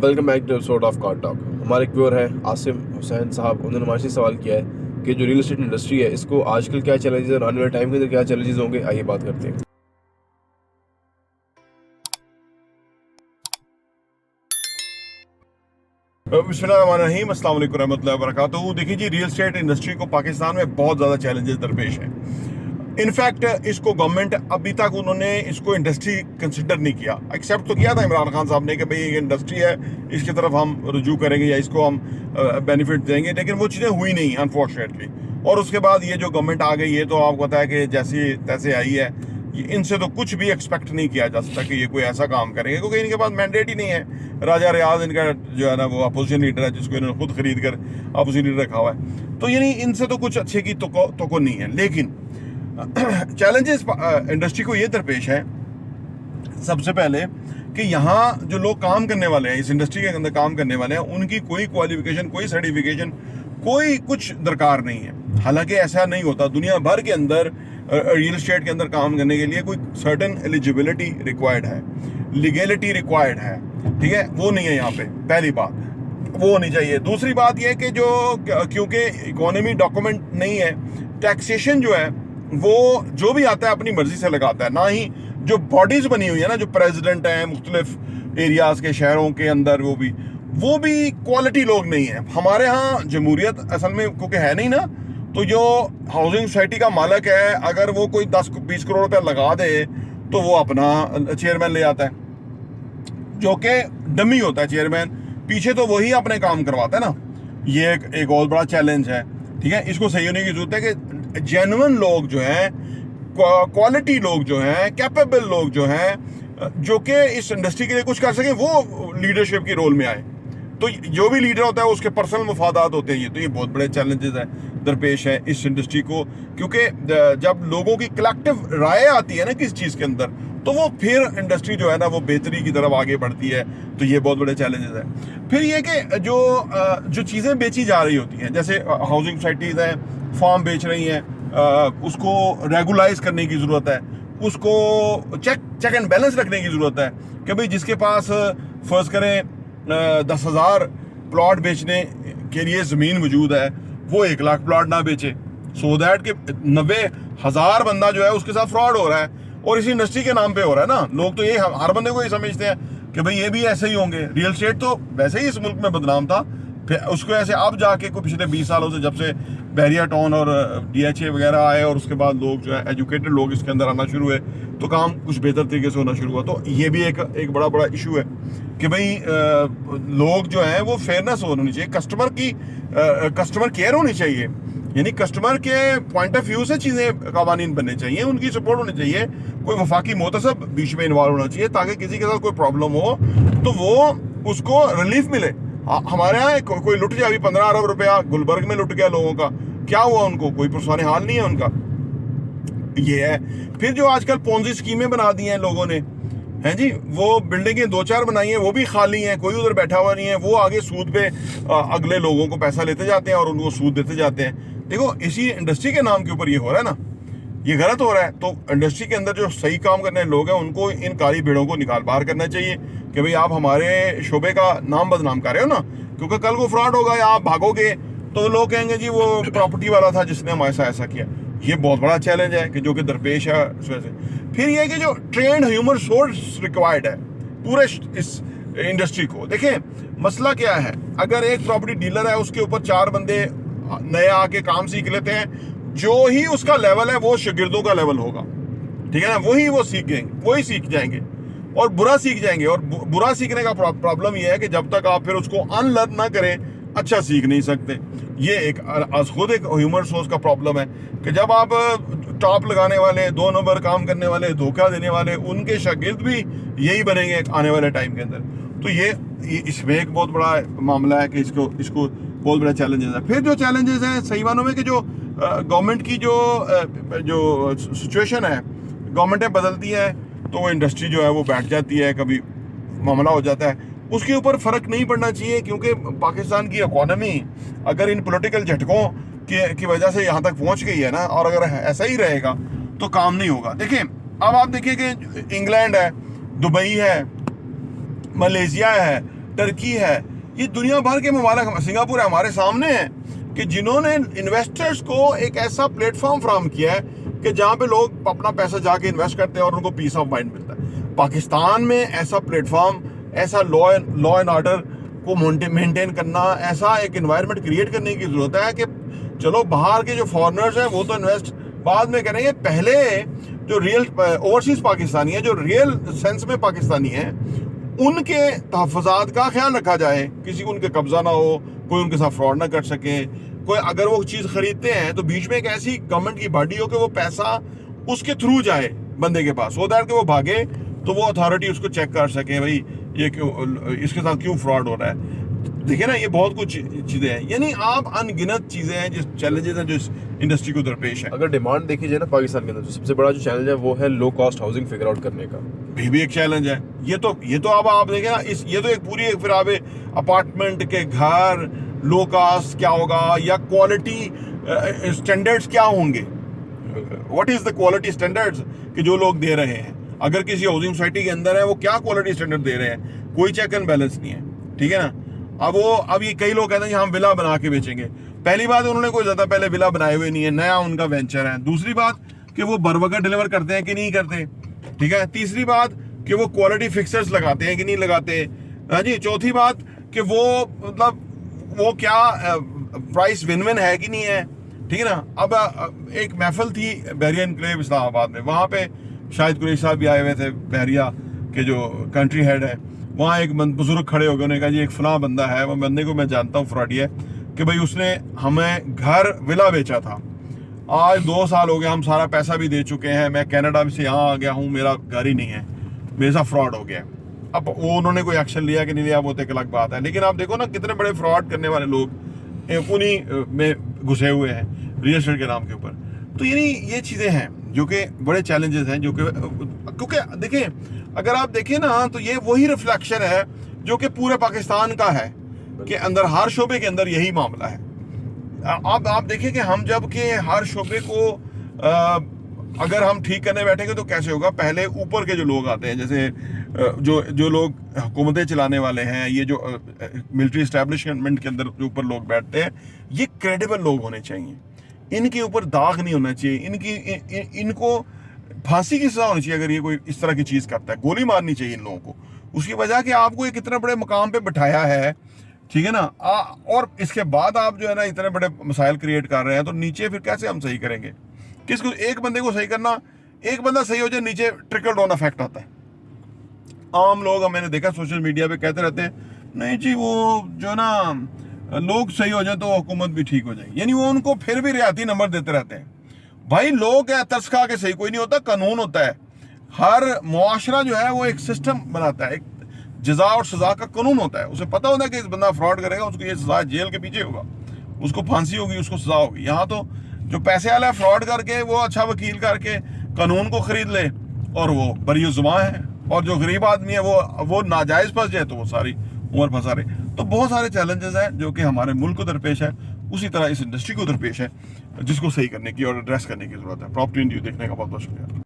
Welcome back to episode of car talk. हमारे एक viewer हैं आसिम हुसैन साहब, उन्होंने हमारे से सवाल किया है कि जो रियल एस्टेट इंडस्ट्री है इसको आजकल क्या चैलेंजेस और आने वाले टाइम के अंदर क्या चैलेंजेस होंगे। आइए बात करते हैं। बिस्मिल्लाहिर्रहमानिर्रहीम, अस्सलाम वालेकुम रहमतुल्लाहि व बरकातुहू। देखिए जी, रियल एस्टेट इंडस्ट्री को पाकिस्तान में बहुत ज़्यादा चैलेंजेस दरपेश हैं। इनफैक्ट इसको गवर्नमेंट अभी तक उन्होंने इसको इंडस्ट्री कंसिडर नहीं किया। एक्सेप्ट तो किया था इमरान खान साहब ने कि भाई ये इंडस्ट्री है, इसकी तरफ हम रुजू करेंगे या इसको हम बेनिफिट देंगे, लेकिन वो चीज़ें हुई नहीं अनफॉर्चुनेटली। और उसके बाद ये जो गवर्नमेंट आ गई, ये तो आपको पता है कि जैसी तैसे आई है। इनसे तो कुछ भी एक्सपेक्ट नहीं किया जा सकता कि ये कोई ऐसा काम करेंगे, क्योंकि इनके पास मैंडेट ही नहीं है। राजा रियाज इनका जो है ना वो अपोजिशन लीडर है, जिसको इन्होंने खुद खरीद कर अपोजिशन लीडर रखा हुआ है। तो यानी इनसे तो कुछ अच्छे की तो नहीं है। लेकिन चैलेंजेस इंडस्ट्री को ये दरपेश है सबसे पहले कि यहाँ जो लोग काम करने वाले हैं, इस इंडस्ट्री के अंदर काम करने वाले हैं, उनकी कोई क्वालिफिकेशन, कोई सर्टिफिकेशन, कोई कुछ दरकार नहीं है। हालांकि ऐसा नहीं होता। दुनिया भर के अंदर रियल एस्टेट के अंदर काम करने के लिए कोई सर्टेन एलिजिबिलिटी रिक्वायर्ड है, लीगैलिटी रिक्वायर्ड है, ठीक है, वो नहीं है यहाँ पे। पहली बात वो नहीं चाहिए। दूसरी बात यह कि जो क्योंकि इकोनॉमी डॉक्यूमेंट नहीं है, टैक्सेशन जो है वो जो भी आता है अपनी मर्जी से लगाता है। ना ही जो बॉडीज बनी हुई है ना, जो प्रेसिडेंट हैं मुख्तलिफ एरियाज के शहरों के अंदर, वो भी क्वालिटी लोग नहीं है। हमारे यहाँ जमहूरियत असल में क्योंकि है नहीं ना, तो जो हाउसिंग सोसाइटी का मालिक है, अगर वो कोई 10-20 करोड़ रुपया लगा दे तो वो अपना चेयरमैन ले आता है, जो कि डमी होता है चेयरमैन। पीछे तो वही अपने काम करवाता है ना। ये एक और बड़ा चैलेंज है, ठीक है। इसको सही होने की जरूरत है कि जेन्युइन लोग जो हैं, क्वालिटी लोग जो हैं, कैपेबल लोग जो हैं, जो कि इस इंडस्ट्री के लिए कुछ कर सके, वो लीडरशिप की रोल में आए। तो जो भी लीडर होता है उसके पर्सनल मफादात होते हैं। ये बहुत बड़े चैलेंजेस हैं दरपेश है इस इंडस्ट्री को, क्योंकि जब लोगों की कलेक्टिव राय आती है ना किस चीज़ के अंदर, तो वो फिर इंडस्ट्री जो है ना वो बेहतरी की तरफ आगे बढ़ती है। तो ये बहुत बड़े चैलेंजेस हैं। फिर ये कि जो चीज़ें बेची जा रही होती हैं, जैसे हाउसिंग सोसाइटीज़ हैं, फार्म बेच रही हैं, उसको रेगुलाइज करने की ज़रूरत है, उसको चेक एंड बैलेंस रखने की ज़रूरत है कि भाई जिसके पास फर्ज करें 10,000 प्लॉट बेचने के लिए ज़मीन मौजूद है, वो 1 लाख प्लॉट ना बेचे, सो दैट कि 90,000 बंदा जो है उसके साथ फ्रॉड हो रहा है और इसी इंडस्ट्री के नाम पे हो रहा है ना। लोग तो ये हर बंदे को ये समझते हैं कि भाई ये भी ऐसे ही होंगे। रियल एस्टेट तो वैसे ही इस मुल्क में बदनाम था, फिर उसको ऐसे अब जाके कोई पिछले 20 सालों से, जब से बैरिया टाउन और DHA वगैरह आए और उसके बाद लोग जो है एजुकेटेड लोग इसके अंदर आना शुरू हुए, तो काम कुछ बेहतर तरीके से होना शुरू हुआ। तो ये भी एक बड़ा इशू है कि भाई लोग जो हैं वो फेयरनेस होनी चाहिए, कस्टमर केयर होनी चाहिए, यानी कस्टमर के पॉइंट ऑफ व्यू से चीज़ें कवानीन बनने चाहिए, उनकी सपोर्ट होनी चाहिए, कोई वफाकी मोतसब बीच में इन्वॉल्व होना चाहिए, ताकि किसी के साथ कोई प्रॉब्लम हो तो वो उसको रिलीफ मिले। हमारे यहाँ कोई लुट गया, अभी 15 अरब रुपया गुलबर्ग में लुट गया लोगों का, क्या हुआ उनको? कोई पुरसाने हाल नहीं है उनका। ये है। फिर जो आजकल पोंजी स्कीमें बना दी हैं लोगों ने, हैं जी, वो बिल्डिंगें 2-4 बनाई हैं, वो भी खाली हैं, कोई उधर बैठा हुआ नहीं है, वो आगे सूद पे अगले लोगों को पैसा लेते जाते हैं और उनको सूद देते जाते हैं। देखो, इसी इंडस्ट्री के नाम के ऊपर ये हो रहा है ना, ये गलत हो रहा है। तो इंडस्ट्री के अंदर जो सही काम करने वाले लोग हैं उनको इन काली भीड़ों को निकाल बाहर करना चाहिए कि भाई आप हमारे शोबे का नाम बदनाम कर रहे हो ना, क्योंकि कल को फ्रॉड होगा या आप भागोगे तो लोग कहेंगे जी वो प्रॉपर्टी वाला था जिसने हमारे साथ ऐसा किया। ये बहुत बड़ा चैलेंज है कि जो कि दरपेश है इस वजह से। फिर ये कि जो ट्रेंड ह्यूमन सोर्स रिक्वायर्ड है पूरे इस इंडस्ट्री को। देखें, मसला क्या है, अगर एक प्रॉपर्टी डीलर है उसके ऊपर 4 बंदे नए आके काम सीख लेते हैं, जो ही उसका लेवल है वो शागिर्दों का लेवल होगा, ठीक है ना, वही वो सीख जाएंगे और बुरा सीख जाएंगे। और बुरा सीखने का प्रॉब्लम ये है कि जब तक आप फिर उसको अनलर्न ना करें, अच्छा सीख नहीं सकते। ये खुद एक ह्यूमन सोर्स का प्रॉब्लम है कि जब आप टॉप लगाने वाले, 2 नंबर काम करने वाले, धोखा देने वाले, उनके शागिर्द भी यही बनेंगे आने वाले टाइम के अंदर। तो ये इसमें एक बहुत बड़ा मामला है कि इसको बहुत बड़ा चैलेंजेस है। फिर जो चैलेंजेस हैं सही मानों में कि जो गवर्नमेंट की जो सिचुएशन है, गवर्नमेंटें बदलती है तो वो इंडस्ट्री जो है वो बैठ जाती है, कभी मामला हो जाता है। उसके ऊपर फ़र्क नहीं पड़ना चाहिए, क्योंकि पाकिस्तान की इकॉनमी अगर इन पॉलिटिकल झटकों की वजह से यहाँ तक पहुँच गई है ना, और अगर ऐसा ही रहेगा तो काम नहीं होगा। देखिए, अब आप देखिए कि इंग्लैंड है, दुबई है, मलेशिया है, टर्की है, ये दुनिया भर के ममालिक, सिंगापुर है हमारे सामने है, कि जिन्होंने इन्वेस्टर्स को एक ऐसा प्लेटफॉर्म फ्राहम किया है कि जहाँ पे लोग अपना पैसा जाके इन्वेस्ट करते हैं और उनको पीस ऑफ माइंड मिलता है। पाकिस्तान में ऐसा प्लेटफॉर्म, ऐसा लॉ एंड ऑर्डर को मेंटेन करना, ऐसा एक एनवायरनमेंट क्रिएट करने की जरूरत है कि चलो बाहर के जो फॉरेनर्स हैं वो तो इन्वेस्ट बाद में करेंगे, पहले जो रियल ओवरसीज पाकिस्तानी है, जो रियल सेंस में पाकिस्तानी है, उनके तहफ़्फ़ुज़ात का ख्याल रखा जाए, किसी को उनके कब्जा ना हो, कोई उनके साथ फ्रॉड ना कर सके, कोई अगर वो चीज़ खरीदते हैं तो बीच में एक ऐसी गवर्नमेंट की बॉडी हो कि वो पैसा उसके थ्रू जाए बंदे के पास, सो दैट कि वो भागे तो वो अथॉरिटी उसको चेक कर सके, भाई ये क्यों, इसके साथ क्यों फ्रॉड हो रहा है। देखिए ना, ये बहुत कुछ चीज़ें हैं, यानी आप अनगिनत चीज़ें हैं, जिस चैलेंजेस हैं जो इस इंडस्ट्री को दरपेश है। अगर डिमांड देखी जाए ना पाकिस्तान के अंदर, तो सबसे बड़ा जो चैलेंज है वो है low cost housing figure out करने का। भी एक चैलेंज है। ये तो अब आप देखें ना, ये तो एक पूरी फिर आप अपार्टमेंट के घर लो कास्ट क्या होगा, या क्वालिटी स्टैंडर्ड्स क्या होंगे, what is the quality standards कि जो लोग दे रहे हैं, अगर किसी हाउसिंग सोसाइटी के अंदर है वो क्या क्वालिटी स्टैंडर्ड दे रहे हैं, कोई चेक एंड बैलेंस नहीं है, ठीक है ना। अब ये कई लोग कहते हैं हम विला बना के बेचेंगे। पहली बात, उन्होंने कोई ज्यादा पहले विला बनाए हुए नहीं है, नया उनका वेंचर है। दूसरी बात कि वो बरवकत डिलीवर करते हैं कि नहीं करते, ठीक है। तीसरी बात कि वो क्वालिटी फिक्सर्स लगाते हैं कि नहीं लगाते, हाँ जी। चौथी बात कि वो मतलब वो क्या प्राइस विन विन है कि नहीं है, ठीक है ना। अब एक महफिल थी बहरिया इनक्लेव इस्लामाबाद में, वहाँ पे शाहिद कुरैशी साहब भी आए हुए थे, बहरिया के जो कंट्री हेड है। वहाँ एक बुजुर्ग खड़े हो गए, उन्होंने कहा जी एक फलां बंदा है, वो बंदे को मैं जानता हूँ, फ्रॉडी है, कि भाई उसने हमें घर विला बेचा था, आज 2 साल हो गया, हम सारा पैसा भी दे चुके हैं, मैं कनाडा से यहाँ आ गया हूँ, मेरा घर ही नहीं है, मेरे साथ फ्रॉड हो गया। अब वो उन्होंने कोई एक्शन लिया कि नहीं लिया, वो तो एक अलग बात है, लेकिन आप देखो ना कितने बड़े फ्रॉड करने वाले लोग उन्हीं में घुसे हुए हैं रियल एस्टेट के नाम के ऊपर। तो यानी ये चीज़ें हैं जो कि बड़े चैलेंजेस हैं, जो कि क्योंकि देखिए अगर आप देखें ना तो ये वही रिफ्लेक्शन है जो कि पूरे पाकिस्तान का है, कि अंदर हर शोबे के अंदर यही मामला है। आप देखिए कि हम जब के हर शोबे को अगर हम ठीक करने बैठेंगे तो कैसे होगा। पहले ऊपर के जो लोग आते हैं, जैसे जो लोग हुकूमतें चलाने वाले हैं, ये जो मिलिट्री इस्टेब्लिशमेंट के अंदर जो ऊपर लोग बैठते हैं, ये क्रेडिबल लोग होने चाहिए, इनके ऊपर दाग नहीं होना चाहिए, इनको फांसी की सजा होनी चाहिए अगर ये कोई इस तरह की चीज़ करता है, गोली मारनी चाहिए इन लोगों को, उसकी वजह कि आपको एक इतने बड़े मुकाम पे बिठाया है, ठीक है ना। और इसके बाद आप जो है ना इतने बड़े मसाइल क्रिएट कर रहे हैं, तो नीचे फिर कैसे हम सही करेंगे। किसको, एक बंदे को सही करना, एक बंदा सही हो जाए, नीचे ट्रिकल डाउन इफेक्ट आता है। आम लोग, मैंने देखा सोशल मीडिया पे कहते रहते हैं नहीं जी वो जो ना लोग सही हो जाए तो हुकूमत भी ठीक हो जाएगी, यानी वो उनको फिर भी रियायती नंबर देते रहते हैं। भाई लोग तरस खा के सही कोई नहीं होता, कानून होता है। हर मुआशरा जो है वो एक सिस्टम बनाता है, एक जजा और सजा का कानून होता है। उसे पता होता है कि इस बंदा फ्रॉड करेगा, उसको ये सजा जेल के पीछे होगा, उसको फांसी होगी, उसको सजा होगी। यहाँ तो जो पैसे वाला है फ्रॉड करके वो अच्छा वकील करके कानून को खरीद ले और वो बरी जुबान है, और जो गरीब आदमी है वो नाजायज फंस जाए तो वो सारी उम्र फंसा रहे। तो बहुत सारे चैलेंजेस हैं जो कि हमारे मुल्क को दरपेश है, उसी तरह इस इंडस्ट्री को दरपेश है, जिसको सही करने की और एड्रेस करने की जरूरत है। प्रॉपर्टी इंटरव्यू देखने का बहुत बहुत शुक्रिया।